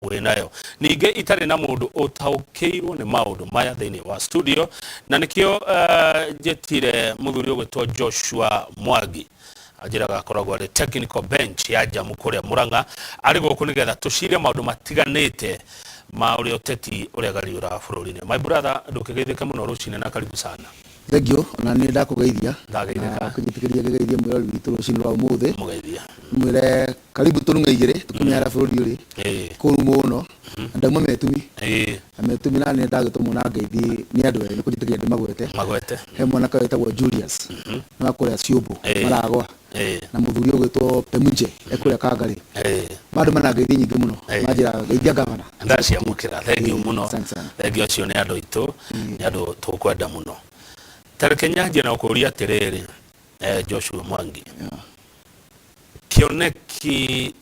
winayo ninge itare na mundu otaukeirwo ni maundu maya thini wa studio na nikio jetire muthuri ogwetwo Joshua Mwangi ajiraga akoragwo ari technical bench ya jamu kuria Murang'a ari guku nigetha tucire maundu matiganite ma uri oteti uria gariura bururi-ini. My brother ndukigeithike muno rucini na karibu sana. Thank you. Na ni ndakugeithia. Ndageithika. Kujitikiria geithia mwiro witu rucini rwa umuthe. Mugeithia. Mwire karibu tununga igire tukumira bururi uri. Kuru muno. Ndamwe metumi. Metumi na ni ndagitumwo na ngeithi ni andu eri kujitikiria ndimagwete. Magwete. He mwana kawetagwo Julius. Na kuria Ciubu. Maragwa. Na muthuri ogwetwo Pemunje ekuria Kangari. Mandu mana ngeithi nyingi muno. Majira geithia gavana. Ndacia mukira. Thank you muno. Thank you acio ni andu itu. Ni andu tukwenda muno. Tarekenya jina ukuria terere Joshua Mwangi. Kioneki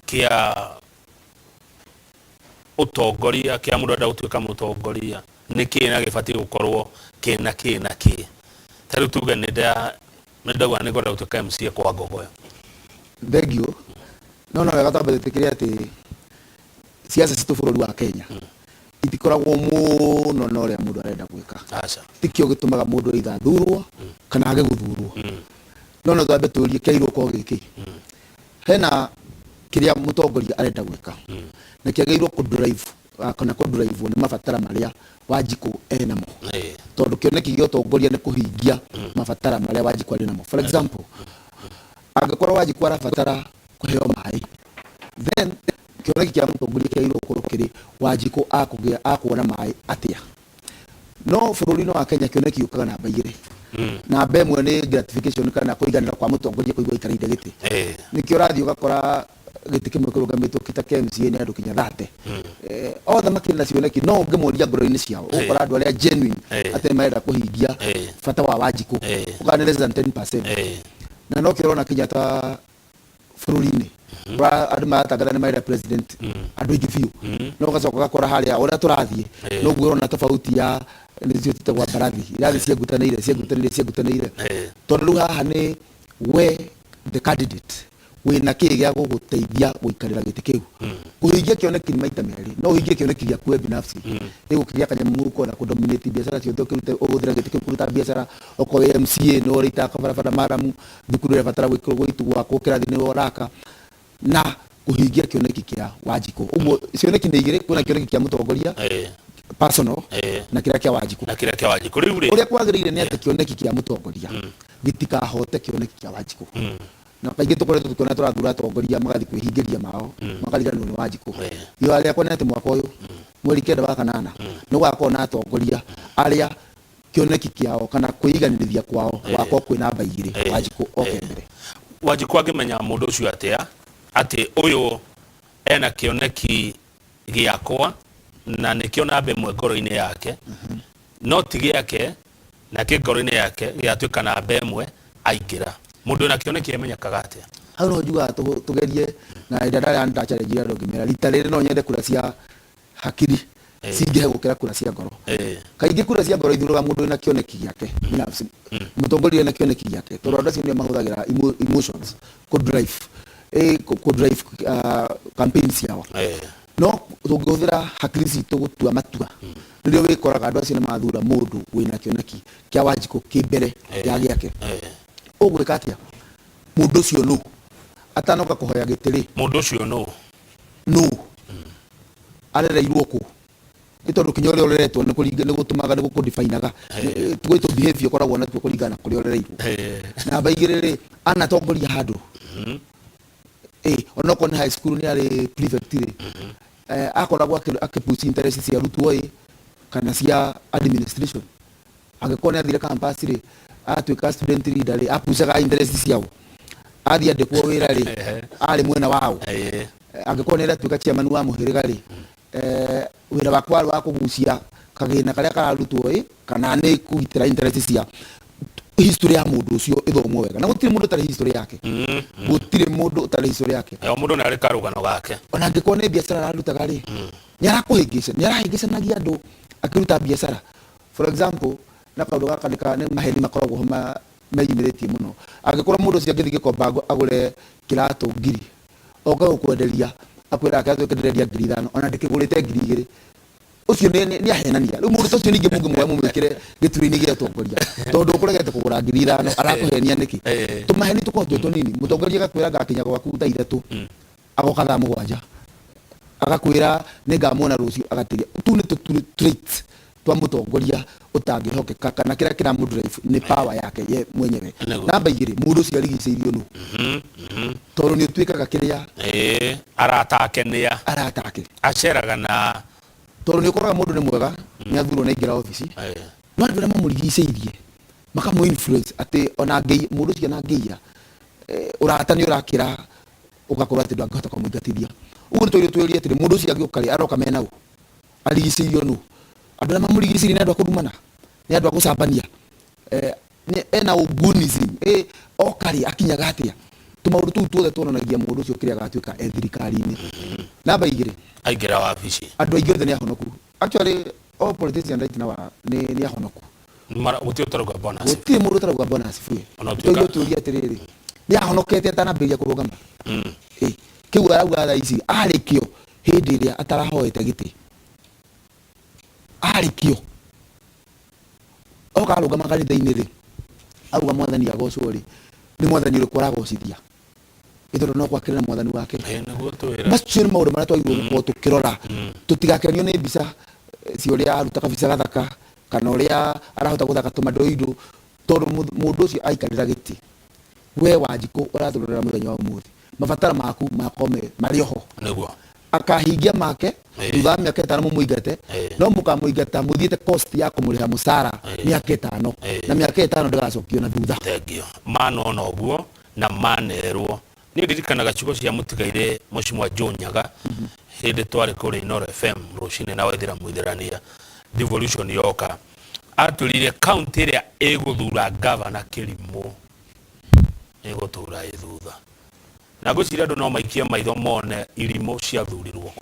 kia utongoria kia mundu ndautuika mutongoria niki na gifati gukorwo kina ki taru tuga nida gwa ni goda utuika MC kwa gogoyo. Thank you. No wega tambe tikiria ati siasa citu bururi wa Kenya itikoragwo muno no ria mundu arenda gwika. Aca tikio gitumaga mundu ithathurwo kana age guthurwo. No twambe turie kiairu ko giki. Hena kiria mutongoria arenda gwika. Na kiagirwo ku drive kana ku drive ni mabatara maria Wanjiku enamo. Tondu kioneki gyo tongoria ni kuhingia mabatara maria Wanjiku ari namo. For example, agakorwo Wanjiku arabatara kuheo mai. Then kioneki kia mutongoria kiairu ko kiri Wanjiku akuona mai atia. No bururi no wa Kenya kioneki yukaga na bayire. Na bemwe ni gratification kana kuiganira kwa mutongoria kuigwa ikarinde giti. Nikio rathi ugakora giti kimwe kurugamitwo kita KMCA ni andu kinya 30. Othe makina cioneki no ngemoria ngoro-ini ciao ukora andu aria genuine ate maenda kuhingia bata wa Wanjiku ukana less than 10%. Na no kirona kinya ta bururi-ini andu matangana ni maenda president andu ingi biu no gacoka gakora haria uria turathie no guorona tofauti ya nizio tutagwa barathi irathi ciengutaniire tondu riu haha ni we the candidate wina kii gya guguteithia guikarira giti kiu kuhingia kioneki ni maita meri no uhingie kioneki gya kwe binafsi igukiria kanyamu ko na kudominate biashara ciondo kirute uguthira giti kiu kuruta biashara okowe MCA no rita kabarabara maramu thukuru ya batara gwikirwo gwitu gwako kirathi ni oraka na kuhingia kioneki kia Wanjiku uguo cioneki ni igire kuna kioneki kia mutongoria personal na kira kia Wanjiku riu ri uria kwagirire ni ati kioneki kia mutongoria gitikahote kioneki kia Wanjiku na kaingĩ tukoretwo tukiona turathura atongoria magathi kwĩhingĩria mao makariganĩrwo nĩ Wanjiku. Iyo arĩa kuona atĩ mwaka ũyũ mweri 9 wa kanana nĩ gwakorwo na atongoria arĩa kĩoneki kĩao kana kwĩiganĩrĩria kwao gwako kwĩ namba 2 Wanjiku oke mbere. Wanjiku angĩmenya mũndũ ũcio atĩ ũyũ ena kĩoneki gĩakwa na nĩkĩo namba ĩmwe ngoro-inĩ yake no ti gĩake na kĩ ngoro-inĩ yake gĩatuĩka namba ĩmwe aingĩra. Mundu na kioneki emenyakaga atia hau no njuga tugerie na ndara nda challenge ya ndogimera rita riri no nyende kura cia hakiri singe gukira kura cia ngoro kaingi kura cia ngoro ithuruga mundu na kioneki giake binafsi mutongoria na kioneki giake toronda cio ni mahuthagira emotions ku drive campaigns yao no tuguthira hakiri citu gutua matua ndio wikoraga andu acio ni mathura mundu wina kioneki kia Wanjiku kimbere ya giake ogwika atia mundu ucio no atanoka kuhoya gitiri mundu ucio no arereirwo ku gitondu kinyore oreretwo ni kuringa ni gutumaga ni gukudefinaga twito behavior koragwo na tukuringana kuri orereirwo na baigirire anatongoria handu onoko ni high school ni ari prefect ri akoragwo akipush interest cia arutwo kana cia administration agikona athire campus ri atuika student leader ri apusaga interest ciao athia ndikwo wira ri ari mwena wao agikona ira tuika chairman wa muhiriga ri wira wakwa wa kugucia kagina karia kararutwo kana ni kuitira interest cia history ya mundu ucio ithomwo wega na gutire mundu tari history yake gutire mundu tari history yake mundu ni ari karugano gake ona ngikona biashara arutaga ri ni arahingicanagia andu akiruta biashara. For example na kaundu gaka ni maheni makoragwo homa meyimiritie muno agikora mundu cio ngithige komba agure kiratu ngiri oka gukwenderia akwira akazo kederia ngirithano ona ndikigurite 2,000 ucio ni ahenania riu mundu tucio ningi mungu mwe mumwikire giturini gia tongoria tondu kuregete kugura 2,000 arakuhenia niki tumaheni tukohotwe tunini mutongoria gakwira gakinya gwaku thaa 3 agoka thaa 7 agakwira ningamona rucio agatiria tu ni traits twa mutongoria utangihokeka kana kira kira mu drive ni power yake ye mwenyewe namba 2 mundu cio arigiceirio nu tondu ni utwikaga kiria aratake aceraga na tondu ni ukoraga mundu ni mwega ni athuro na ingira office no andu arĩa mamũrigiceirie makamũ influence ati ona ngei mundu cio na ngeira urata ni urakira ugakorwo ati ndangĩhota kũmũingatithia uguo nĩ twĩrĩtie atĩrĩ mundu cio agĩũka aroka mena u arigiceirio nu andu arĩa mamũrigiceirie ni andu a kũrumana ni andu a gũcambania ena ugunism okari akinyaga atia tumaundu tuu tuothe tuonanagia mundu ucio kiria agatuika thirikari-inĩ namba 2 aingira wabici andu aingĩ othe ni ahonoku actually all politicians right now ni ahonoku gũtirĩ ũtarauga bonus gũtirĩ mũndũ ũtarauga bonus free tũiyo tuuria atĩrĩrĩ ni ahonokete atanambĩrĩria kũrũgama kĩu arauga thaa ici arĩkĩo hĩndĩ ĩrĩa atarahoete gĩtĩ arĩkĩo oka arũgama kanitha-inĩ rĩ auga mwathani agocwo rĩ ni mwathani ũrĩkũ aragocithia ithoro no kwakĩrĩra mwathani wake macio nĩ maũndũ marĩa twagĩrĩirwo gũkorwo tũkĩrora tũtigakenio nĩ mbica cia ũrĩa aruta kabica gathaka kana ũrĩa arahota gũthaka tũmandoindo tondũ mũndũ ũcio aikarĩra gĩtĩ we Wanjikũ ũrathũrĩra mũthenya wa ũmũthĩ mabatara maku makome marĩ oho nĩguo akahingia make thutha wa mĩaka 5 mũmũingate no mũkamũingata mũthiĩte cost ya kũmũrĩha mũcara mĩaka 5 na mĩaka 5 ndĩgacokio na thutha thengio manona ũguo na manerwo ni ndirikanaga ciugo cia mũtigaire Mheshimiwa John Nyaga hĩndĩ twarĩ kũrĩ Inooro FM rũcinĩ na wethira mũithĩrania devolution yoka atũrire county ĩrĩa ĩgũthura governor Kĩrimũ ĩgũtũra ĩthutha na ngwĩciria andũ no maikie maitho mone irimũ ciathurirwo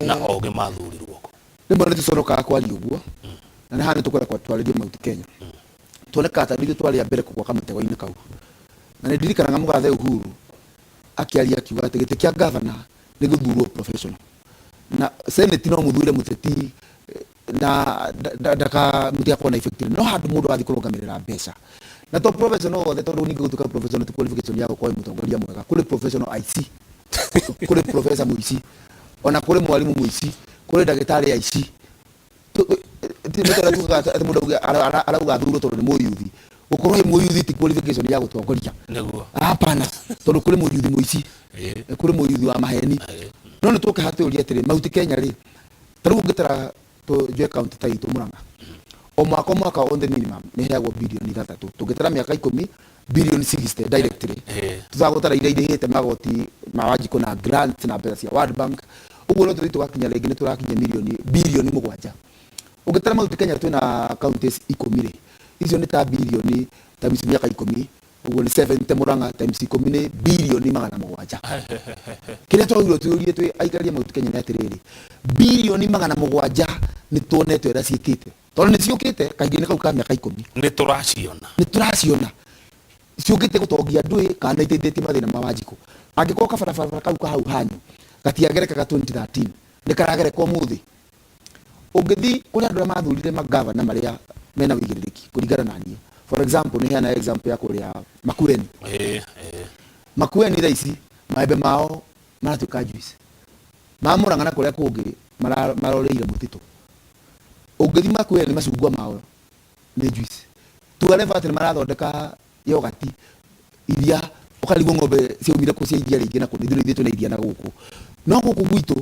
na ogĩ mathurirwo rĩmwe nĩ tũconokaga kwaria ũguo na nĩ hana tũkoragwo twarĩrie Mount Kenya tuoneka ta nĩ twarĩ mbere kũgwaka mũtego-inĩ kau na nĩ ndirikanaga mũgathe Uhuru akiaria akiuga atĩ gĩtĩ kĩa governor nĩ gũthurwo professional na senate no mũthure mũteti na ndaka mũtiakwo na effective no handũ mũndũ athiĩ kũrũgamĩrĩra mbeca na to professional wothe tondũ ningĩ gũtuĩka professional ti qualification ya gũkorwo mũtongoria mwega kũrĩ professional IC kũrĩ professor mũici ona kũrĩ mwarimũ mũici kũrĩ ndagĩtarĩ aici timĩtara tuga atĩ mũndũ arauga athurwo tondũ nĩ mũyuthi gũkorwo mũyuthi ti qualification ya gũtongoria hapana tondũ kũrĩ mũyuthi mũici kũrĩ mũyuthi wa maheni no nĩ tũke hatũria atĩrĩ Mount Kenya rĩ tarĩu ũngĩtara tũnjoe kaunti ta itũ Murang'a o mwaka on the minimum nĩ heagwo bilioni 3 tũngĩtara mĩaka 10 bilioni 60 directly tũzagũtara iria irĩhĩte magoti ma Wanjikũ na grant na mbeca cia World Bank ũguo no tũthiĩ tũgakinya rĩngĩ nĩ tũrakinya bilioni 7 ũngĩtara Mount Kenya twĩna counties 10 rĩ icio nĩ ta bilioni times mĩaka 10 ũguo nĩ 70 Murang'a times 10 nĩ bilioni 700 kĩrĩa twagĩrĩirwo tũũrie twĩ aikaria Mount Kenya nĩ atĩrĩrĩ bilioni 700 nĩ tuonetwo ĩrĩa ciĩkĩte tondũ nĩ ciũkĩte kaingĩ kau ka mĩaka 10 nĩ tũraciona ciũkĩte gũtongia andũ kana iteithĩtie mathĩna ma Wanjikũ angĩkorwo kabarabara kau ka hau hanyu gatiagerekaga 2013 nĩ karagerekwo mũthĩ ũngĩthiĩ kũrĩ andũ arĩa mathurire magavana marĩa mena wĩigĩrĩrĩki kũringana na niĩ for example nĩ hena example ya kũrĩa Makueni thaa ici maembe mao maratuĩka juice ma Murang'a na kũrĩa kũngĩ maroreire mũtitũ ũngĩthiĩ Makueni macungwa mao nĩ juice tuareva atĩ marathondeka yogati iria ũkarigwo ng'ombe ciaumire kũ cia iria rĩingĩ na kũ nĩ ithuĩ na iria na gũkũ no gũkũ gwitũ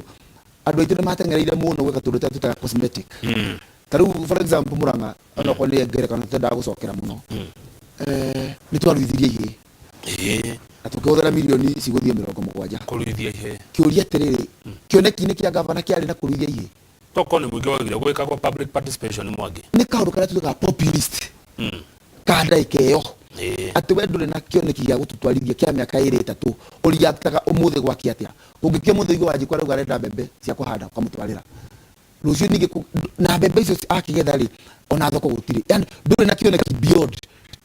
andũ aitũ nĩ matengereire mũno gwĩka tũndũ tũrĩa tũtaga cosmetic tarĩu for example Murang'a onokorwo nĩ ngerekano tũtendaga gũcokera mũno nĩ twaruithirie ihĩ na tũkĩhũthĩra milioni cigũthiĩ 70 kũruithia ihĩ kĩũria atĩrĩrĩ kĩoneki-inĩ kĩa gavana kĩarĩ na kũruithia ihĩ toko nĩ mũingĩ wagire gwĩkagwo public participation Mwangi nĩ kaũndũ karĩa tuĩkaga populist kada ĩkeo atĩ we ndũrĩ na kĩoneki gĩa gũtũtwarithia kĩa mĩaka 2-3 ũrigataga ũmũthĩ gwaki atĩa ũngĩkia mũthĩ Wanjikũ arauga arenda mbembe cia kũhanda ũkamũtwarĩra rũciũ ningĩ na mbembe icio akĩgetha rĩ ona thoko gũtirĩ yani ndũrĩ na kĩoneki beyond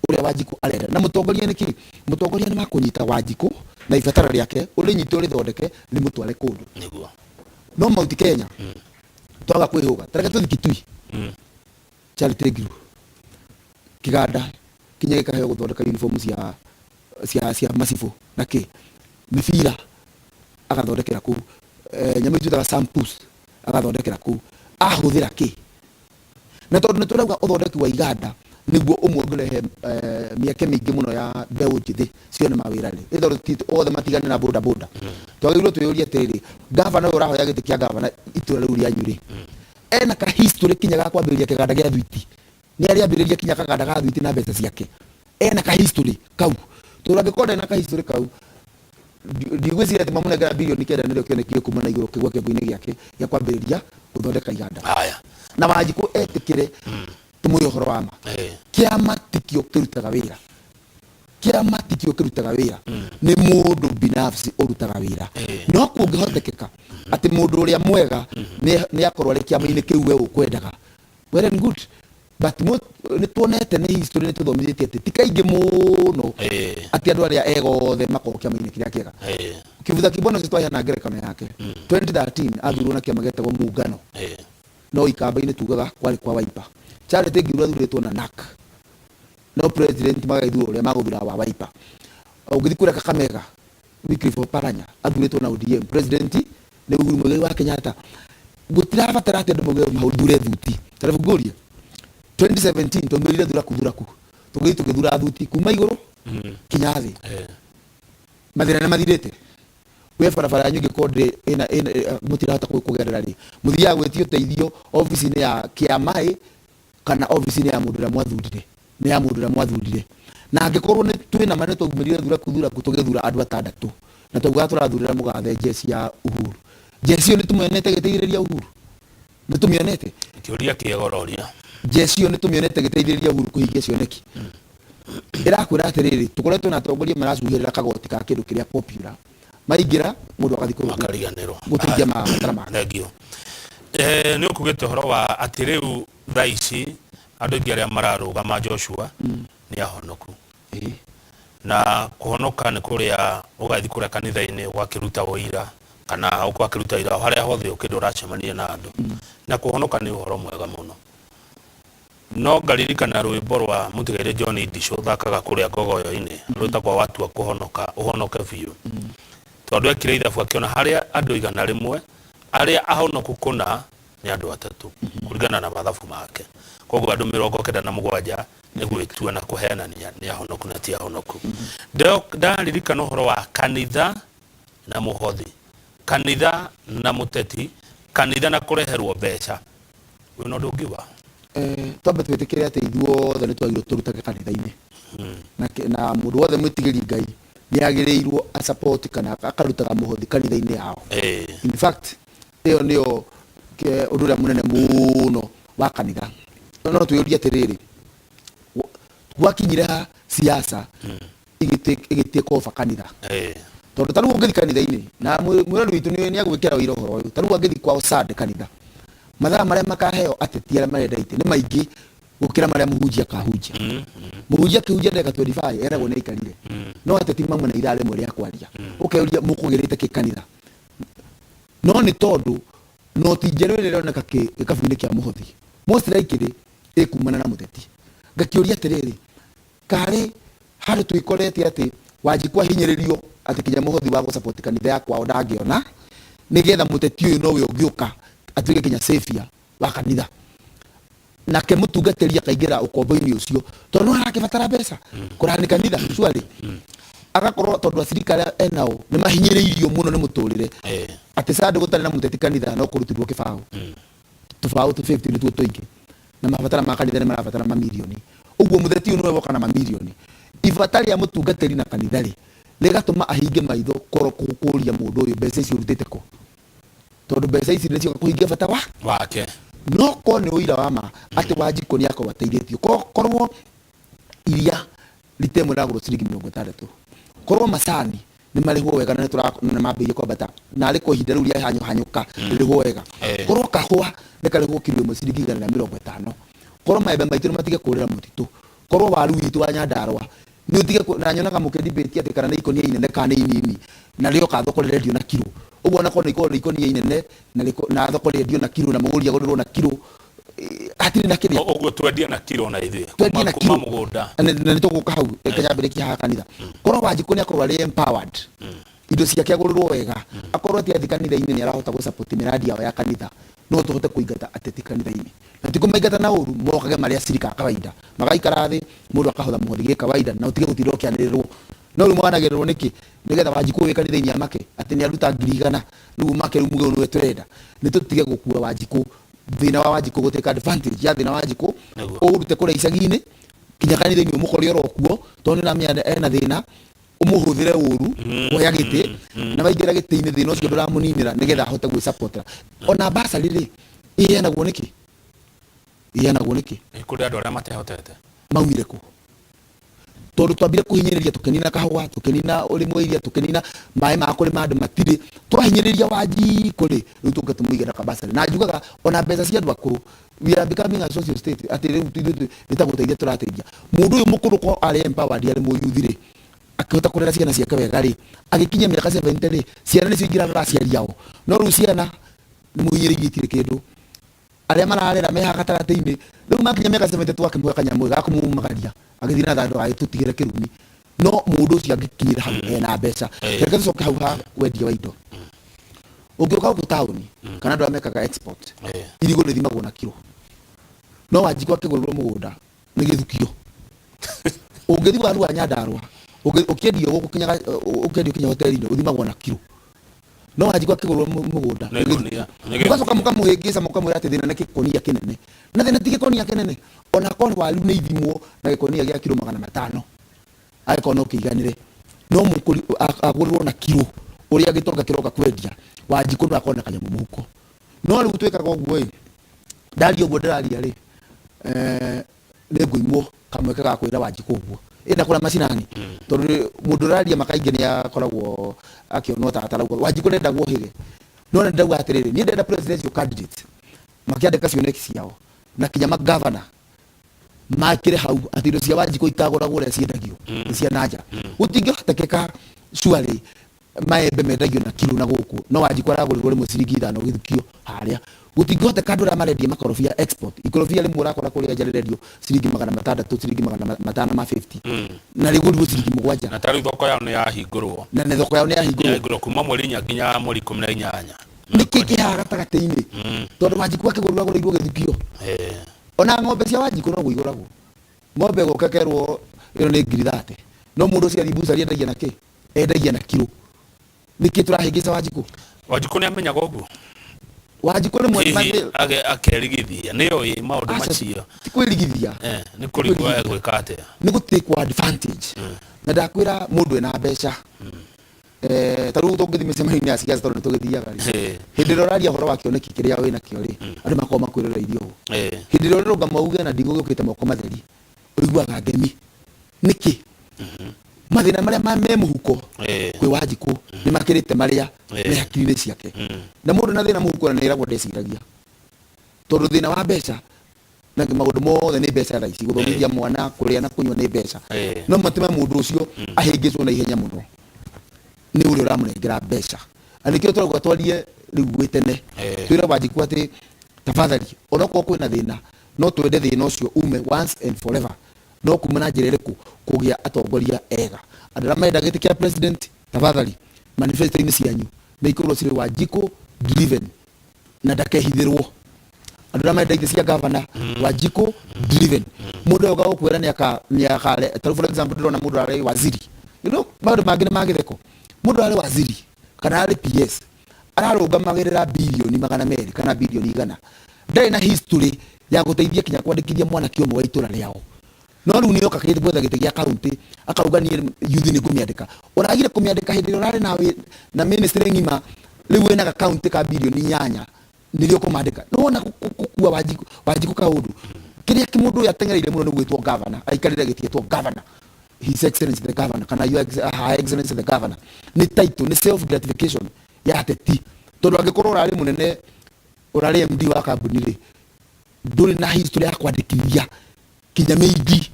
ũrĩa Wanjikũ arenda na mũtongoria nĩ kĩ mũtongoria nĩ makũnyita Wanjikũ na ibatara riake uri nyito ri thondeke ni mutware kundu niguo no Mount Kenya twaga kwihuga tareke tuthi Kitui charity group kiganda kinya gikaheo guthondeka uniform cia masifu na ki mibira agathondekera ku nyama itutaga samples agathondekera ku ahuthira ki na tondu niturauga uthondeki wa iganda niguo umwe ngurehe mieke mingi muno ya mbeu njithi cione mawira ri ithoro tito othe matigane na boda boda twagirwo tuyuria tiri gavana urahoya giti kia gavana itura riu ria nyuri ena ka history kinya ga kwambiriria kiganda gia thwiti ni ari ambiriria kinya kaganda ga thwiti na mbeca ciake ena ka history kau turangikoda na ka history kau ndigwiciria ati mamunengera bilioni kenda nirio kionekire kuma na iguru kigwa kiambo-ini giake gia kwambiriria guthondeka iganda aya na Wanjiku etikire tumuye uhoro wa ma kiama tikio kirutaga wira ni mundu binafsi urutaga wira no kungihotekeka ati mundu uria mwega ni akorwo ari kiama-ini kiu we ukwendaga well and good but ni tuonete ni history ni tuthomithitie ati tikaingi muno ati andu aria egothe makorwo kiama-ini kiria kiega kivutha kibono twahana ngerekano yake 2013 athurwo na kiama getagwo Muungano no ikamba-ini tugaga kwari kwa Wiper charity group athuritwo na NAC no president magaithurwo uria maguthura wa Wiper ugithi kura Kakamega Wycliffe Oparanya athuritwo na ODM president ni Uhuru Muigai wa Kenyatta gutirabatara ati andu mauge mahuthure thuti tarafunguria 2017 tumwirire kuthura ku tugithura thuti kuma iguru kinya thi mathira na mathirite we barabara yanyu gikonde ina mutirahota kugerera ri muthia gwetio teithio office-ini ya kiamai kana office-ini ya mundu ria mwathurire na angikorwo ni twina mane twagumirire kuthura tugithura andu atandatu na twaguga turathurira mugathe jesi ya Uhuru jesi ni tumionete giteithiriria Uhuru ni tumionete kiuria kiegororia jesi ni tumionete giteithiriria Uhuru kuhingia cioneki irakwira atiriri tukoretwo na atongoria maracuhirira kagoti ka kindu kiria popular maingira mundu agathikuru makariganirwo gutigia mabatara make thengio ni ukugite horo wa ati riu thaici andu ingi aria mararugama Joshua ni ahonoku na kuhonoka ni kuria ugathi kuria kanitha-ini wakiruta woira kana ukwakiruta ira haria hothe ukinduracemania na andu na kuhonoka ni uhoro mwega muno no ngaririkana rwimbo rwa mutigaire John Idisho thakaga kuria Ngogoyo-ini rwitagwo watu wa kuhonoka uhonoke biu tondu ekire ithabu akiona haria andu igana rimwe aria ahonoku kuna ni andu atatu kuringana na mathabu make koguo andu 97 ni gwitua na kuheana ni ahonoku na ti ahonoku ndaririkana uhoro wa kanitha na muhothi kanitha na muteti kanitha na kureherwo mbeca wino ndungiwa twambe twitikire ati ithuothe ni twagirwo turutage kanitha-ini na mundu wothe mwitigiri Ngai ni agirirwo a support kana akarutaga muhothi kanitha-ini yao in fact iyo niyo undu uria munene muno wa kanitha no tuyuria atiriri gwakinyire siasa igitie kofa kanitha tondu tanu ungithi kanitha-ini na mwirori witu ni agwikira wira uhoro uyu tanu ungithi kwa usade kanitha mathaa maria makaheo ateti aria marenda ite ni maingi gukira maria muhunjia kahunjia muhunjia kihunjia ndeka 25 eragwo ni ikarire no ateti mamwe na irare mwe ria kwaria ukeuria mukugirite kikanitha no ni tondu no tijerere roneka kabu-ini kia muhothi most likely ikumana na muteti ngakiuria atiriri kare hari tuikorete ati Wanjiku hinyiririo ati kinya muhothi wa gusupport kanitha yakwa ndangiona nigetha muteti uyu no we ungiuka atuike kinya savior wa kanitha na ke mutungateria kaingira ukombo-ini ucio tondu arakibatara mbeca kurani kanitha swali agakorwo tondu thirikari enao ni mahinyiriirio muno ni muturire ati sande gutari na muteti kanitha no kurutirwo kibao tubao 250 ni tuo tuingi na mabatara ma kanitha ni marabatara mamilioni uguo muteti uyu no woka na mamilioni ibatari ya mutungateri na kanitha ri ligatuma ahinge maitho koro kukuria mundu uyu mbeca icio urutite ko tondu mbeca ici nicio kuhingia bata wake no ko ni uira wa ma ati Wanjiku ni akwa bateithitio korwo iria litemwe na guru ciringi 60 korwo macani ni marihwo wega na turakona mambirie kwambata na ari ko ihinda riu ria hanyuka rihwo wega korwo kahua ni karihwo kilo mwe ciringi 150 korwo maembe maitu matige kurira mutitu korwo waru witu wa Nyandarua ni utige na nyona kama debate ati kana ni ikonia inene kana inini na leo ka thoko radio na kilo uguo na kona ikonia inene na thoko radio na kilo na muguri agorwo na kilo atiri na kiri uguo twendia na kilo na ithe kuma mugunda na ni tuguka hau kanyambire ki ha kanitha korwo Wanjiku ni akorwo ari empowered indo ciake agorwo wega akorwo ati kanitha-ini ni arahota gu support miradi yao ya kanitha no tuhote kuingata ateti kanitha-ini na tiko maingata na uru mokage maria sirika kawaida magaikara thi mundu akahotha muhothi kawaida na utige gutiro kianirirwo no ru mwanagirwo niki nigetha Wanjiku we kanitha-ini amake ati ni aruta 100 riu make muge unu weturenda ni tutige gukua Wanjiku thina wa Wanjiku guteka advantage ya thina wa Wanjiku urute kura icagi-ini kinya kanitha-ini umukori oro kuo tondu na mia ena thina umuhuthire uru oya giti na baigira giti-ini thina ucio nduramuninira nigetha ahote gwi support ona basa riri iena gwoniki kuri andu aria matehotete maumire ku tondu twambire kuhinyiriria tukenina kahua tukenina urimo iria tukenina mai ma kuri mandu matiri twahinyiriria Wanjiku ri riu tukatumuigira kabasari na njugaga ona mbeca cia andu akuru we are becoming a social state ati riu nitaguteithia turateithia mundu uyu mukuru ko ari empowered ari muyuthi ri akihota kurera ciana ciake wega ri agikinya miaka 70 ri ciana nicio ingirarora aciari ao no riu ciana muhinyiririe kindu aria mararera meha gatarati-ini riu makinya miaka 70 twakimwe kanyamu gakumumagaria agithina thandu ai tutigire kirumi no mundu ucio agikinyira hau ena mbeca reke tucoke hau ha wendia wa indo ungiuka ku tauni kana andu amekaga export irigo rithimagwo na kilo no Wanjiku akigurwo mugunda ni githukio ungithi waru wa Nyandarua ukiendio ukendio kinya hoteli-ini uthimagwo na kilo no Wanjiku akigurwo mugunda ugacoka mukamuhingisa mukamwira ati thina ni gikonia kinene na thina ti gikonia kinene ona korwo waru ni ithimwo na gikonia gia kilo 500 aiko no kiganire no mukuri agurwo na kilo uria gitonga kiroka kwendia Wanjiku no akona kanyamu muhuko no riu twikaga uguo ndari uguo ndiraria ri ni nguimwo kamwe kaga kwira Wanjiku uguo ina kula macinani tondu mundu raria makainge ni akoragwo akionwo tatarauga Wanjiku nenda guohire no nenda gwa atiriri ni ndenda presidential candidate makiandika cioneki ciao na kinya magavana makire hau atindo cia Wanjiku ikagoragwo uria ciendagio cia nanja gutingihoteka surely maembe mendagio na kilo na guku no Wanjiku aragurigwo rimwe ciringi 5 githukio haria gutingihoteka andu aria marendia makorobia export ikorobia rimwe urakora kuria njarererio ciringi 600 ciringi 550 na riu ndio ciringi 7 na tari thoko yao ni yahingurwo na ne thoko yao ni yahingurwo kuma mweri nginya mweri 18 niki kihara tagate-ini tondu Wanjiku akigurwo agurigwo githukio ona ng'ombe cia Wanjiku no guiguragwo ng'ombe gukekerwo ino ni 30 no mundu ucio aribucaria endagia na ki endagia na kilo niki turahingisa Wanjiku ni amenyaga uguo Wanjiku ni mwene akerigithia niyo maundu macio ti kwirigithia ni kurigwa gwika atia ni gutikwa advantage na ndakwira mundu ena mbeca taru tungithi micemani-ini ya siasa tondu tugithiaga ri hindi ria uraria horo wa kioneki kiria wina kio ri andu makoma kwirora irio hindi ria urunga mauge na ndingo giukite moko matheri uriguaga ngemi niki mathina maria me muhuko kwi Wanjiku ni makirite maria me hakiri-ini ciake na mundu na thina muhuko na iragwo ndeciragia tondu thina wa mbeca na maundu mothe ni mbeca raici guthomithia mwana kuria na kunywa ni mbeca no matime mundu ucio ahingicwo na ihenya muno ni uri uramurengera mbeca anikio turagwa twarie riu gwitene twira Wanjiku ati tafadhali onako kwina thina no twende thina ucio ume once and forever no kumana njira iriku kugia atongoria ega andira maenda giti kia president tafadhali manifesto-ini cianyu na ikorwo ciri Wanjiku driven na ndakehithirwo andira maenda ite cia governor Wanjiku driven mundu oga gukwira ni akale taru for example ndona mundu ari waziri you know maundu mangine magitheko mundu ari waziri kana ari PS ararungamagirira bilioni 200 kana bilioni 100 ndai na history ya guteithia kinya kwandikithia mwana kiomo wa itura riao no riu ni oka kiti bwetha giti gia county akauga ni youth ni kumiandika uragire kumiandika hindi urari na ministry ngima riu wina ka county ka bilioni 8 nirio kumandika no na kukua Wanjiku kaundu kiria kimundu yatengereire muno ni gwitwo governor aikarire gitietwo governor his excellency the governor kana your excellency the governor ni title ni self gratification ya ateti tondu angikorwo urari munene urari MD wa kambuni ri nduri na history ya kwandikithia kinya maybe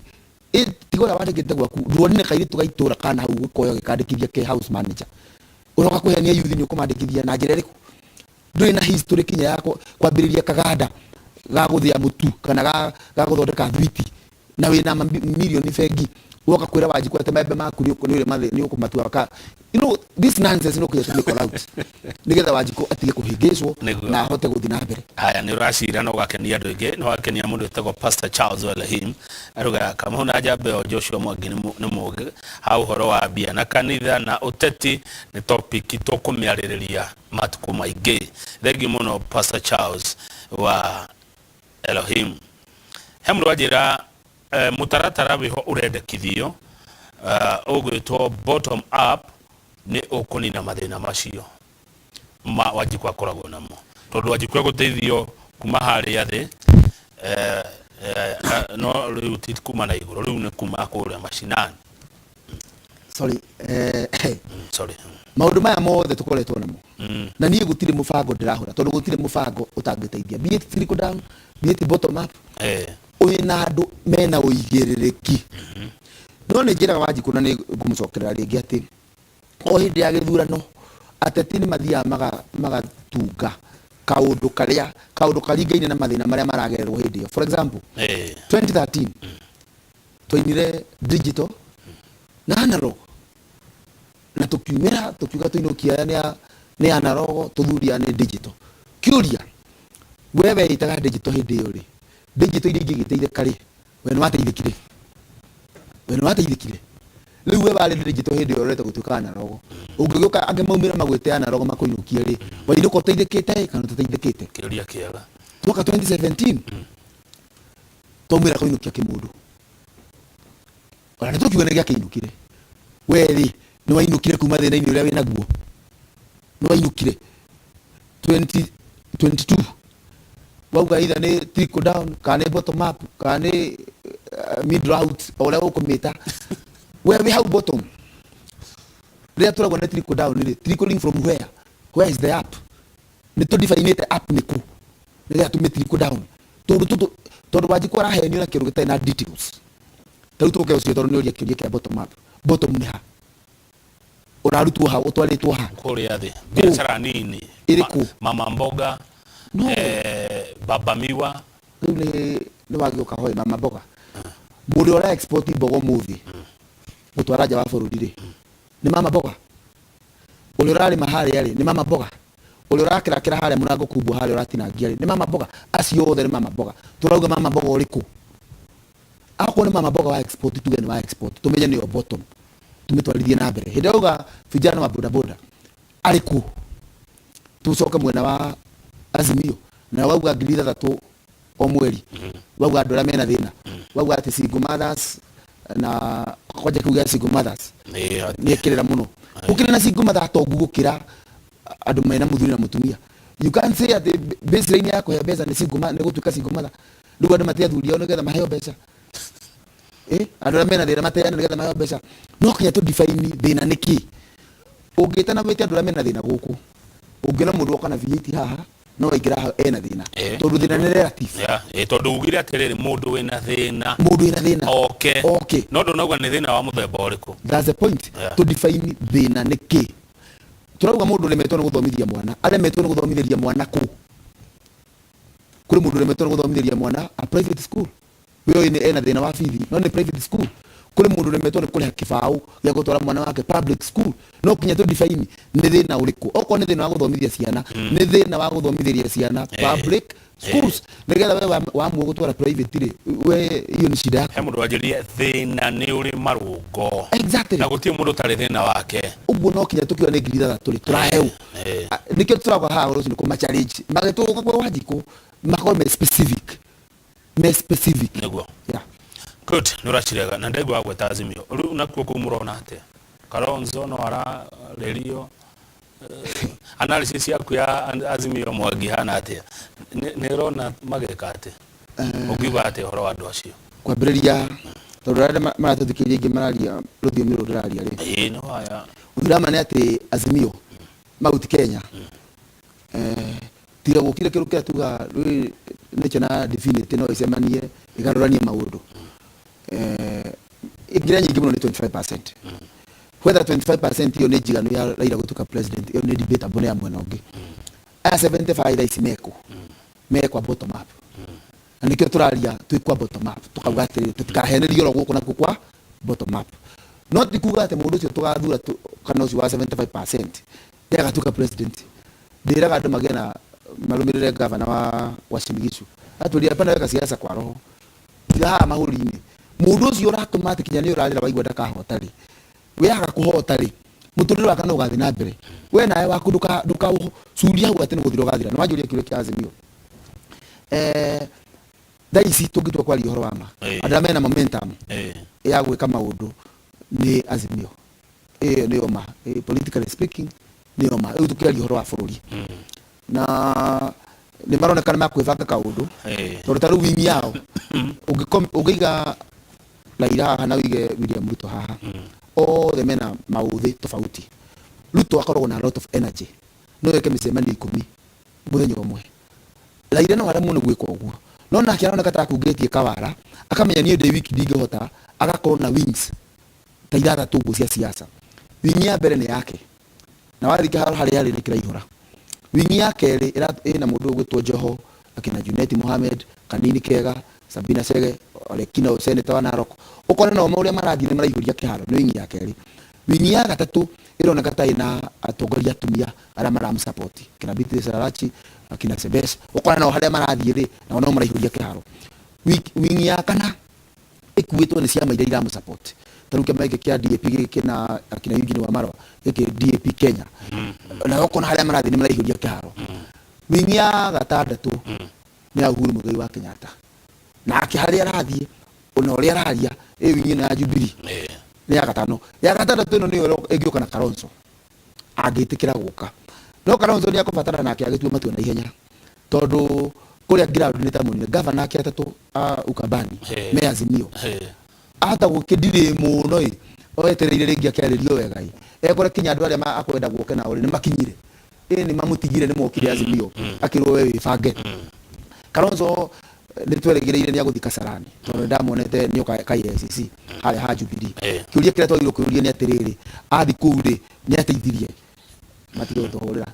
tigo ya wandikite gwaku ruonine kairi tugaitura kana hau gukoyo gikandikithia ke house manager uroka kuhenia youth ni ukumandikithia na njira iriku nduri na history kinya yako kwambiriria kaganda ga guthia mutu kana ga guthondeka thwiti na wina milioni fegi woka kwira Wanjiku ate mebe maku ni ukunire mathe ni ukumatua ka this nonsense no kuyete call out nigetha Wanjiku atige kuhingicwo na ahote guthi na mbere. Haya ni racira no gakenia andu ingi no gakenia mundu tego Pastor Charles Welahim aruga kama huna jambe o Joshua Mwangi ni mugi ha uhoro wa bia na kanitha na uteti ni topic tukumiaririria matuku maingi. Thengi muno Pastor Charles wa Elohim. Hemru wajira mutaratara wiho urendekithio ugwitwo bottom up ni ukunina mathina macio Wanjiku akoragwo namo tondu Wanjiku guteithio kuma haria thi no riu ti kuma na iguru riu ni kuma kuria mashinani. Sorry sorry maundu maya mothe tukoretwo namo na nie gutire mubango ndirahura tondu gutire mubango utangiteithia be it trickle down be it bottom up na andu mena uigiririki no ni njira Wanjiku na ni ngumucokerera ringi ati o hindi ya githurano ateti ni mathia magatunga kaundu karingaine na mathina maria maragererwo hindi yo. For example 2013 twainire digital na analog na tukiuga tuinukia ni analog tuthuria ni digital kiuria wewe itaga digital hindi yo ri digital iria ingigiteire kari we no ateithikire riu we bali digital hindi yo rete gutuka analog ungiuka ange maumira magwite analog makuinukie ri wainuka uteithikite kana tuteithikite kiuria kiaga tuka 2017 tomira kuinukia kimundu ona tukiuga ni giakiinukire weri ni wainukire kuma thina-ini uria wina guo ni wainukire 2022 wauga either ni trickle down kana bottom up kana middle out ola ukumita we have bottom ria turagwa na trickle down ni trickling from where is the up ni to define it up niku ria tu trickle down tondu Wanjiku araheni na kiru gitena details tau tuke ucio tondu ni uria kiria kia bottom up bottom ni ha urarutwo ha utwaritwo ha kuria thi biashara nini iriku mama mboga baba miwa ni wagioka hoi mama mboga muri ora export mboga muthi gutwara nja wa bururi ri ni mama mboga uri urari mahali yari ni mama mboga uri urakira haria murango kubwa haria uratinangia ri ni mama mboga acio othe ni mama mboga turauga mama mboga uriku akwo ni mama mboga wa export tuge ni wa export tumenye ni bottom tumetwarithie na mbere hindi auga vijana wa boda ariku tucoke mwena wa Azimio na wauga ngiri 3 o mweri wauga andu aria mena thina wauga ati single mothers na kwaje kuga single mothers ni ekirira muno ukire na single mother atongu gukira andu mena muthuri na mutumia you can't say at baseline yako ya beza ni single mother ni gutuka single mother ndugu andu matia thuri ono getha maheo beca andu aria mena thina mateana getha maheo beca no kinya tu define thina niki ungitana wete andu aria mena thina guku ungina mundu okana VAT haha no igira ena thina tondu thina ni relative tondu ugire atiriri mundu wina thina okay no ndonauga ni thina wa muthemba uriku that's the point to define thina niki turauga mundu remetwo ni guthomithia mwana aremetwo ni guthomithiria mwana kuri mundu remetwo ni guthomithiria mwana a private school wewe ni ena thina wa fithi no ni private school kuri mundu remetwo ni kuriha kibau gia gutwara mwana wake public school no kinya to define ni thina uriku oko ni thina wa guthomithia ciana ni thina wa guthomithiria ciana public schools nigetha wewe wa mu gutwara private ri we iyo ni shida he mundu wajiria thina ni uri marungo exactly na gutie mundu tari thina wake uguo no kinya tukiwa ni ngiri 3 turi turaheu nikio turagwa ha ro ni kuma challenge magetu kwa Wanjiku makao me specific niguo good nurachirega na ndego agweta Azimio riu nakuo kumurona ate Kalonzo no ara rerio analysis yaku ya Azimio Mwangi hana ate ni rona mageka ate ugiba ate horo andu acio kwambiriria tondu aria maratuthikiria ingi mararia ruthiomi ru ndiraria ri no haya ndirama ni ati Azimio maguti Kenya tiga gukire kiru kia tuga ni chana definite no isemanie igaruranie maundu ngira nyingi muno ni 25%. Whether 25% hiyo ni jigano ya Raila gutuka president hiyo ni debatable ya mwena ungi. 75 isi meko bottom up. Na nikio turaria twikwa bottom up tukauga atiri tutikahenerio ro guku na kwa bottom up. Not kuga ate mundu cio tugathura kana ucio wa 75% ya tuka president. Ndiraga andu magena marumirire governor wa Shimigishu. Aturia pana weka siasa kwa roho. Ila mahuri-ini. Mundu ucio uratuma ati kinya ni urarira waigwa ndakahotari. We agakuhota ri muturire wa kana ugathi na mbere. We nae waku duka curia hau ati ni guthiro gathira. No wajuria kiuria kia Azimio. Daisi tugitwa kwa lihoro wama. Adame na momentum. Ya gwika maundu ni Azimio. Ni oma. Politically speaking ni oma. Tukia lihoro wa bururi. Na ni maronekana makwivanga kaundu. Tondu taru wingi yao. Ugiga Raila haha na wige William Ruto haha. The mena mauthi tofauti. Ruto akoragwo na a lot of energy. No yeke micemani 10 muthenya umwe. Raila no aramu no gwika uguo. No na kiarona kata kugetie kawara akamenya nie de wiki ndingehota agakorwo na wings ta idara tungu cia siasa. Wingi ya mbere ni yake. Na warika hari ni kiraihura. Wingi yake ina mundu gwitwo Joho akina Junet Mohamed Kanini Kega Sabina Sege Olekina Senator wa Narok. Ukona no mauria marathi ni maraihũria kiharo ni wingi ya keri. Wingi ya gatatu ironeka ta ina atongoria atumia ara maram support kina Biti Sarachi akina Sebes. Ukona no haria marathi ri na no maraihũria kiharo. Wingi ya kana ikuitwo ni ciama iria iramu support. Taruke maike kia DAP kina akina Eugene Wamalwa yake DAP Kenya. Na ukona haria marathi ni maraihũria kiharo. Wingi ya gatandatu ni Uhuru Muigai wa Kenyatta. Na akiharia rathie ona uri araria wingi na Jubilee ni ya gatano ya gatandatu ino niyo egioka na Kalonzo agitikira guka no Kalonzo ni akubatara na akiagitua matue na ihenya tondu kuria ground ni tamunire governor akiatatu Ukabani me Azimio ata gukidire muno oetereire ringi akiaririo wega ekore kinya andu aria akwenda guoke na uri ni makinyire ni mamutigire ni mokire Azimio akirwo we wibange Kalonzo ni tweregereire ni aguthika Kasarani tondu ndamonete ni ukai SCC hari ha Jubilee kiuria kira twagirwo kuuria ni atiriri athi kuuri ni ateithirie matiro tohorera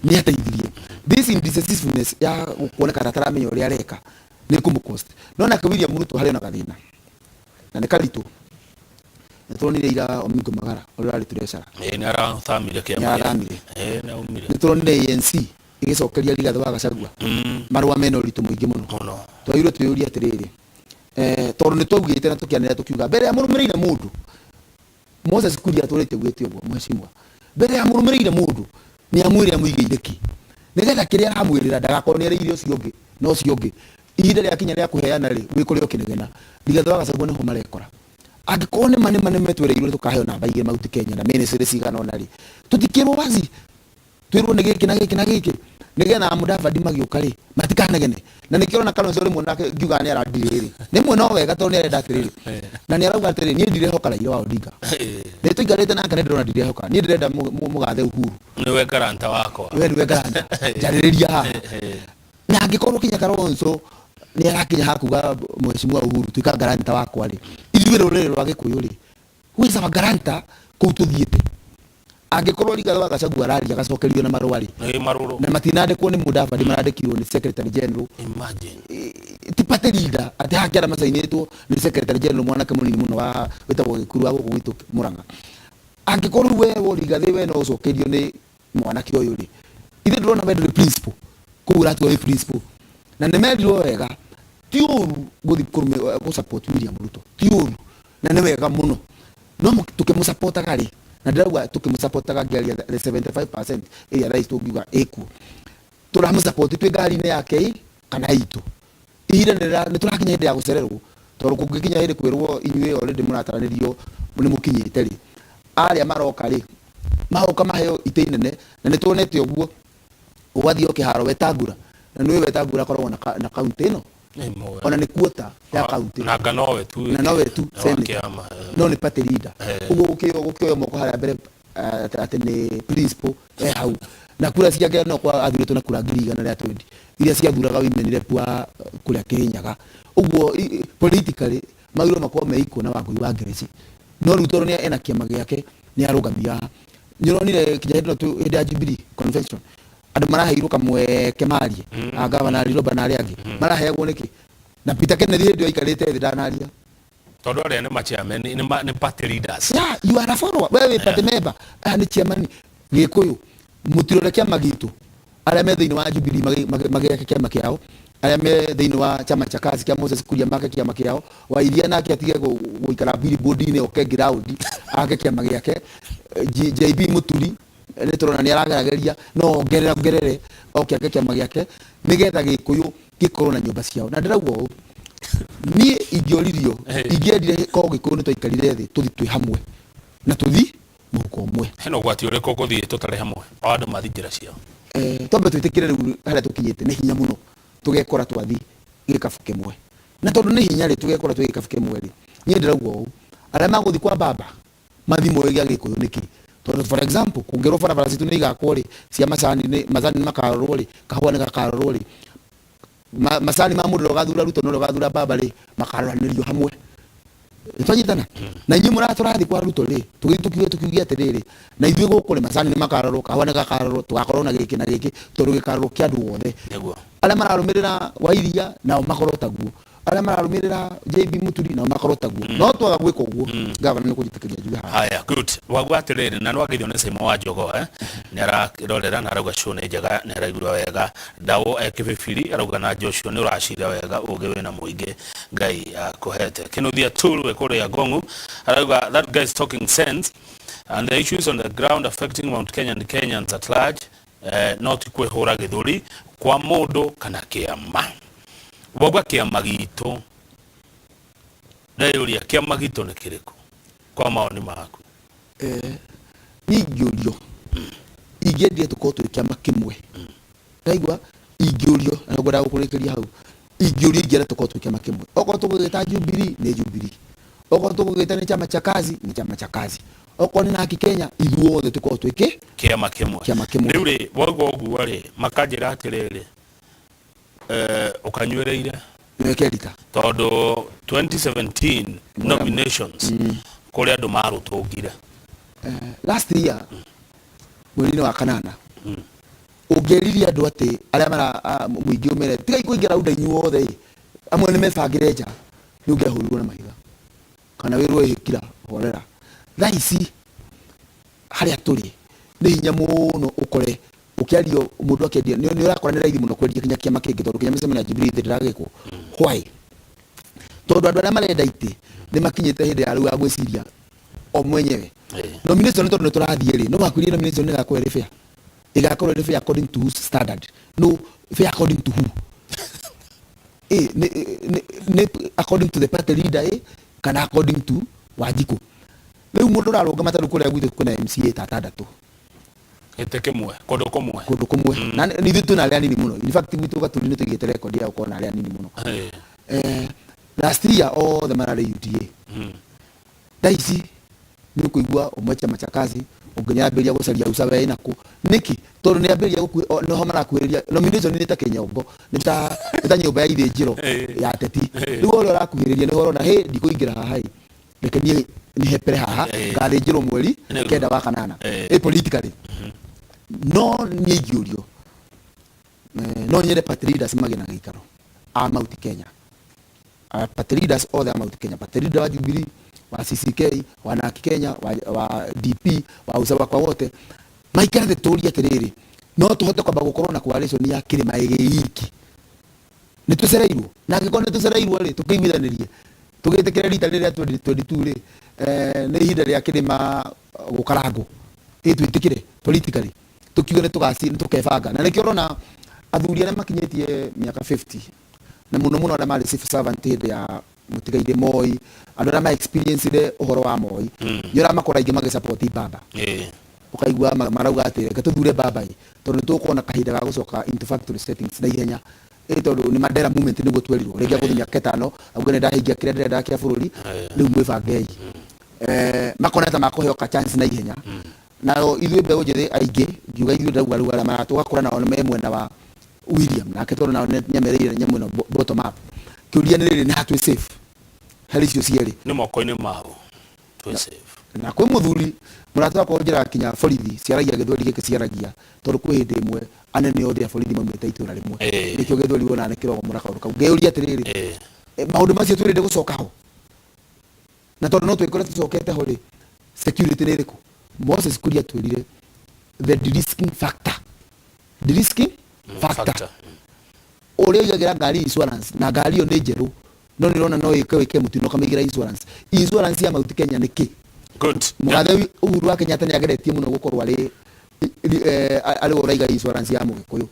ni ateithirie this indecisiveness ya kuoneka tataramenyo ria reka ni kumucost no na William Ruto hari na gathina na ni karitu nitronire ira Omingo Magara urari turesara ni ara family kia na umire nitronire ANC igicokeria Rigathi wa Gachagua marua meno ritu muingi muno twagirwo tuyuria atiriri tondu ni twugite na tukianira tukiuga mbere ya murumirire mundu Moses Kuria aturite gwite uguo mheshimiwa mbere ya murumirire mundu ni amwire amuigire ki nigetha kiria aramwirira ndagakorwo ni irio ciongi no ciongi ihinda ria kinya ria kuheana ri wikore okinegena Rigathi wa Gachagua niho marekora angikorwo ni mane metwereirwo tukaheo namba igire mauti Kenya na ministry cigana ona ri tutikirwo wazi twirwo ni giki na giki na giki nigetha Mudavadi magiuka ri matikanegene na nikirona Kalonzo ri mwana ngiuga ni aradiriri ni mwana wega tondu ni arenda atiriri na ni arauga atiriri ni ndirehoka Raila wa Odinga ni tuigarite na kana ndona ndirehoka ni ndirenda mugathe Uhuru ni we garanta wako we ni we garanta jaririria ha na angikorwo kinya Kalonzo ni arakinya hakuga mheshimiwa Uhuru tuika garanta wako ri ithuĩ rũrĩrĩ rwa Gĩkũyũ ri who is our garanta kũu tuthiĩte angikorwo Rigathi wa Gachagua araria agacokerio na marũa ri na matinandĩkwo nĩ Mudavadi marandĩkirwo nĩ Secretary General imagine tipate leader ati hakiara masainĩtwo nĩ Secretary General mwanake mũnini mũno wa wĩtagwo Gĩkuru wa gũkũ gwitũ Mũrang'a angikorwo we Rigathi we no ũcokerio nĩ mwanake ũyũ ri ithe ndĩrona we ndũrĩ principal kũu ũratua wĩ principal na nĩ merirwo wega ti ũru gũthiĩ support William Ruto ti ũru na nĩ wega mũno no tukĩmũsupportaga ri na ndirauga tukĩmũsupportaga ngiaria 75% ĩrĩa rais tũngiuga ĩkuo tũramũsupport twĩ ngari-inĩ yake kana itu ihinda nĩ tũrakinya hĩndĩ ya gũcererwo tondũ kũngĩkinya hĩndĩ kwĩrwo inyuĩ already mũrataranĩrio nĩ mũkinyĩte ri arĩa maroka ri mahoka maheo itĩ inene na nĩ tuonete ũguo ũgathiĩ kĩharo wetangura na nĩ wetangura akoragwo na kaunti ĩno ona ni kuota ya kaunti na nganowe tu no ni party leader ugo ukio moko haria mbere ati ni principal hau na kura ciake no kwa athiritwo na kura ngiri igana ria 20 iria ciathuraga women rep wa kuria Kirinyaga uguo politically magiro makwa meiko na wagui wa Ngerechi no rutoro ni ena kiama giake ni arugamia nyironire kijaidno tu ida Jubilee convention andu maraheirwo kamwe kemari agavana riroba na ari angi maraheagwo niki na Peter Kennedy ndio ikarite thi ndanaria todo ari ne chairman ni party leaders yeah you are a follower wewe party member ni chairman gikuyu mutirore kiama gitu aria me thiini wa Jubilee mageke kiama kiao aria me thiini wa chama cha kazi kia Moses Kuria make kiama kiao wa iria nake atige guikara billboard ni oke ground ake kiama giake JB Muturi ni turona ni aragerageria no ngerere oke ake kiama giake nigetha gikuyu gikorwo na nyumba ciao na ndirauga ni igioririo igiendire ko gikuyu ni twikarire thi tuthi twi hamwe na tuthi muko umwe heno gwati ure ko kuthie tutare hamwe andu mathinjira ciao tombe twitikire riu haria tukinyite ni hinya muno tugekora twathi gikabu kimwe na tondu ni hinya ri tugekora twi gikabu kimwe ri ni ndirauga u aria maguthi kwa baba mathimo ya gikuyu niki tondu for example kungerwo barabara citu ni igakwo ri cia macani ni makarorwo ri kahua ni gakarorwo ri macani ma mundu gathura ruto no gathura baba ri makaroranirio hamwe twanyitana na inyi muraturathi kwa ruto ri tukiugia atiriri na ithuĩ gũkũ rĩ macani nĩ makarorwo kahua nĩ gakarorwo tugakorwo na gĩkĩ na gĩkĩ tondũ gĩkarorwo kĩa andũ othe arĩa mararũmĩrĩra Wairia nao makorwo taguo arĩa mararũmĩrĩra JB Muturi nao makorwo taguo no twaga gwĩka ũguo gavana nĩ kũnjĩtĩkĩria njuge haha haya good wagwa atiriri na nwagithio nĩ Simon wa Njogo nĩ ararorera na arauga show nĩ njega nĩ araigua wega Ndawo Kĩbĩbĩri arauga na Joshua nĩ ũracira wega ũgĩ wĩna mũingĩ Ngai akũhete Kĩnuthia Tulu kũrĩa Gongu arauga that guy is talking sense and the issues on the ground affecting Mount Kenya and Kenyans at large not kwĩhũra gĩthũri kwa mũndũ kana kĩama wagwa kĩama gitu ndayũria kĩama gitu nĩ kĩrĩkũ kwa maoni maku ingĩũrio ingĩendire tũkorwo twĩ kĩama kĩmwe ndaigua ingĩũrio na ngwenda gũkũrĩkĩria hau ingĩũrio ingĩenda tũkorwo twĩ kĩama kĩmwe okorwo tũgũgĩta Jubilee nĩ Jubilee okorwo tũgũgĩta nĩ chama cha kazi nĩ chama cha kazi okorwo nĩ Haki Kenya ithuothe tũkorwo twĩ kĩama kĩmwe rĩu rĩ wauga ũguo rĩ makanjĩra atĩrĩrĩ ukanywereire nĩwekerika tondu 2017 nominations kuri andu marutungire last year mweri wa kanana ungeririe andu ati aria mara muingi umere tiga ikuingira unda inyuothe amwe ni mebangire nja ni ungehurirwo na mahiga kana wirwo ihikira horera thaici haria turi ni hinya muno ukore ukiario mundu akendia ni urakora ni raithi muno kwendia kinya kiama kingi tondu kinya mecemania Jubilee ndiragikwo why tondu andu aria marenda ite ni makinyite hindi ya riu ya gwiciria o mwenyewe nomination tondu turathie ri no makwirie nomination igakorwo iri fair igakorwo iri fair according to whose standard no fair according to who ne according to the party leader kana according to Wanjiku riu mundu urarunga mataru kuria gwitu kuna MCA tatandatu etekemwe kodo komwe na ni vitu na aria nini muno in fact vitu gatuli ni tugite record ya uko na aria nini muno last year all the marare UDA daisi ni kuigua umwe chama cha kazi ungenyambiria gucaria usawe inaku niki tondu ni ambiria no ho marakuiria nomination ni ta Kenyongo ni ta nyumba ya ithinjiro ya teti riu oro rakuhiriria ni horo na he ndikuingira haha reke ni hepere haha ngathinjirwo mweri kenda wa kanana politically no ni ingĩũrio no nyere party leaders magena gĩikaro a Mount Kenya party leaders othe a Mount Kenya party leader wa Jubilee wa CCK wa Haki Kenya wa DP wa usawa kwa wote maikara de turia atiriri no tuhote kwamba gukorwo na coalition ya kirima gĩiki ni tucereirwo na ngĩkorwo ni tucereirwo ri tukĩiguithanirie tũgĩtĩkĩra rita rĩrĩa 2022 ri nĩ ihinda rĩa kirima gũkarangwo twĩtĩkĩre politically tukiuga ni tukebanga na nikio rona athuri aria makinyitie miaka 50 na muno aria mari civil servant hindi ya mutigaire Moi andu aria ma experience ile uhoro wa Moi yora makora ingi magi support baba ukaigua marauga ati reke tuthure baba tondu tukuona kahinda ga gucoka into factory settings na ihenya tondu ni Mandela movement ni gutwerirwo rĩngĩ gũthiĩ miaka 5 auga nĩ ndahingia kĩrĩa ndĩrenda kĩa bũrũri rĩu mwĩbangei makoneta makuheoka chance na ihenya na ithuĩ mbeũ njĩthĩ aingĩ ngiuga ithuĩ ndauga rĩu arĩa maratũgakũra nao nĩ mwena wa William nake tondu nao nĩamereire nyamũ ĩno bottom up kĩũria nĩ rĩrĩ nĩ hatwĩ safe hari cio cieri ni moko-ini mao twi save na kwi muthuri murata kwa njira kinya borithi ciaragia githweri giki ciaragia tondu kwi hindi imwe anene othe a borithi maumite itura rimwe nikio githweri wona ne kirogo murakaruka ngeuria atiriri maundu macio twirinde gucoka ho na tondu no twikore tucokete ho ri security ni riku Moses Kuria twirire the de-risking factor uria igagira ngari insurance na ngari yo ni njeru no nirona no wike mutino kamigira insurance ya mauti Kenya niki good mugathe Uhuru wa Kenyatta ni ageretie muno gukorwo ari uraiga insurance ya mugikuyu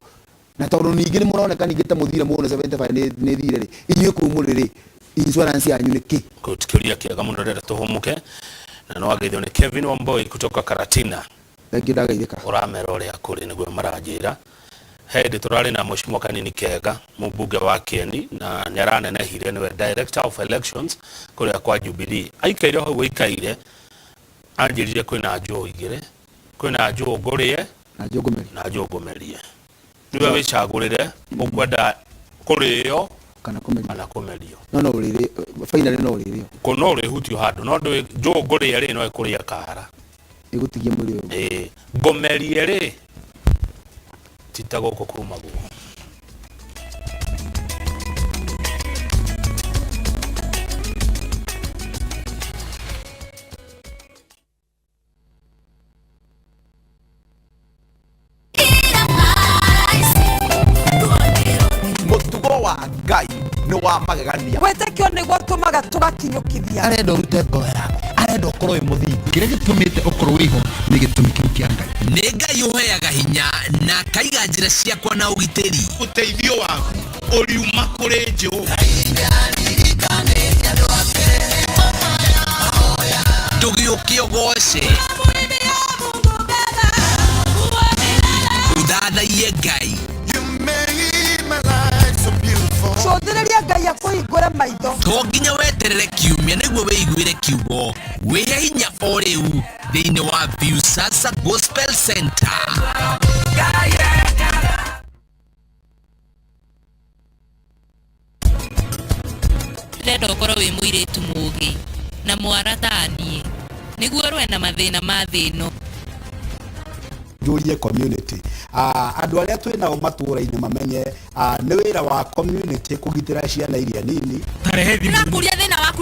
na tondu ningi ni muroneka ningi ta muthire muone 75 ni thire ri inyue kumuriri insurance yanyu niki good kiuria kiega muno rera tuhumuke na no ageithio ni Kevin Wamboi kutoka Karatina ndageithika uramera uria kuri niguo maranjira hindi turari na Mheshimiwa Kanini Kega mubunge wa Kieni na niaranenehire niwe director of elections kuria kwa Jubilee aikaire hau aikaire anjirire kwina njuu igire kwina njuu ngurie na njuu ngumerie niwe wicagurire ukwenda kurio kana kumerio no riri finally no riri kono uri hutio handu no ndu njuu ngurie ri no ikuria kara igutigie muri uyu ngumerie ri titago kuma guo mutugo wa Ngai ni wa magegania wetekio niguo tumaga tugakinyukithia arenda urute ngoro yaku arenda ukorwo wi muthingu kiria gitumite ukorwo uriho ni gitumi kiu kia Ngai ni Ngai uheaga hinya na kaiga njira ciakwa na ugitiri uteithio waku uriuma kuri Jehova tugiukie ugoce uthanaie Ngai cũthĩrĩria Ngai akũhingũre maitho to nginya weterere kiumia nĩguo wĩiguĩre kiugo wĩhe hinya o rĩu thĩinĩ wa Viusasa Gospel Center. Renda ũkorwo wĩ mũirĩtu mũũgĩ na mwara ta niĩ nĩguo rwe na mathĩna ma thĩ ĩno njurie community andu aria twinao matũra-inĩ mamenye nĩ wĩra wa community kũgitĩra ciana iria nini tũrakũria thĩna waku